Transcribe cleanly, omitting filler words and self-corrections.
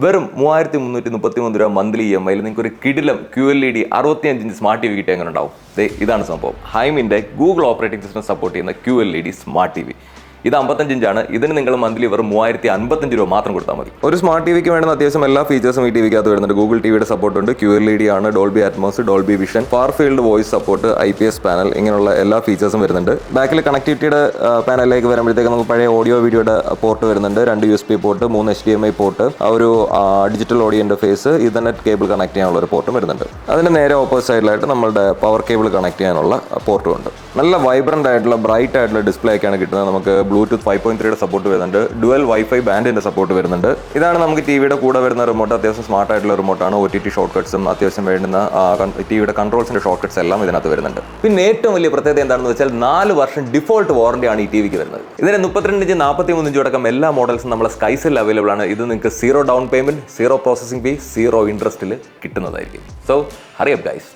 വെറും 3333 രൂപ monthly EMI നിങ്ങൾക്ക് ഒരു കിടിലം QLED 65 ഇഞ്ച് സ്മാർട്ട് TV കിട്ടിയ എങ്ങനെ ഉണ്ടാവും? ഇതാണ് സംഭവം. ഹൈമിൻ്റെ ഗൂഗിൾ ഓപ്പറേറ്റിംഗ് സിസ്റ്റം സപ്പോർട്ട് ചെയ്യുന്ന QLED സ്മാർട്ട് TV. ഇത് 55 ഇഞ്ചാണ്. ഇതിന് നിങ്ങൾ മന്ത്ലി വെറും 3055 രൂപ മാത്രം കൊടുത്താൽ മതി. ഒരു സ്മാർട്ട് ടിവിക്ക് വേണ്ടുന്ന അത്യാവശ്യം എല്ലാ ഫീച്ചേഴ്സും ഈ ടിവിക്കകത്ത് വരുന്നുണ്ട്. ഗൂഗിൾ ടിവിയുടെ സപ്പോർട്ട് ഉണ്ട്, QLED ആണ്, Dolby Atmos, Dolby vision, far field voice support, IPS panel, ഇങ്ങനെയുള്ള എല്ലാ ഫീച്ചേഴ്സും വരുന്നുണ്ട്. ബാക്കിൽ കണക്ടിവിറ്റിയുടെ പാനലിലേക്ക് വരുമ്പോഴത്തേക്ക് നമുക്ക് പഴയ ഓഡിയോ വീഡിയോയുടെ പോർട്ട് വരുന്നുണ്ട്. 2 USB പോർട്ട്, 3 HDMI പോർട്ട്, ഒരു digital audio interface, Ethernet cable connect ചെയ്യാനുള്ള ഒരു പോർട്ടും വരുന്നുണ്ട്. അതിന് നേരെ ഓപ്പോസിറ്റ് സൈഡിലായിട്ട് നമ്മളുടെ പവർ കേബിൾ കണക്ട് ചെയ്യാനുള്ള പോർട്ടും ഉണ്ട്. നല്ല വൈബ്രന്റ് ആയിട്ടുള്ള ബ്രൈറ്റ് ആയിട്ടുള്ള ഡിസ്പ്ലേ ഒക്കെയാണ് കിട്ടുന്നത്. നമുക്ക് ബ്ലൂടൂത്ത് 5.3 സപ്പോർട്ട് വരുന്നുണ്ട്, ഡുവൽ വൈഫൈ ബാൻഡിന്റെ സപ്പോർട്ട് വരുന്നുണ്ട്. ഇതാണ് നമുക്ക് ടിവിയുടെ കൂടെ വരുന്ന റിമോട്ട്. അത്യാവശ്യം സ്മാർട്ട് ആയിട്ടുള്ള റിമോട്ടാണ്. OTT ഷോർട്ട് കട്ട്സും അത്യാവശ്യം വേണ്ടുന്ന ടിവിയുടെ കൺട്രോൾസിന്റെ ഷോർട്ട് കട്ട്സ് എല്ലാം ഇതിനകത്ത് വരുന്നുണ്ട്. പിന്നെ ഏറ്റവും വലിയ പ്രത്യേകത എന്താണെന്ന് വെച്ചാൽ 4 വർഷം ഡിഫോൾട്ട് വാറന്റിയാണ് ഈ ടിവിക്ക് വരുന്നത്. ഇതിന് 32 ഇഞ്ച് 43 ഇഞ്ച് അടക്കം എല്ലാ മോഡൽസും നമ്മളെ സ്കൈസിൽ അവൈലബിൾ ആണ്. ഇത് നിങ്ങൾക്ക് 0 ഡൗൺ പേയ്മെന്റ്, 0 പ്രോസസിംഗ് ഫീ, 0 ഇൻട്രസ്റ്റിൽ കിട്ടുന്നതായിരിക്കും. So hurry up guys.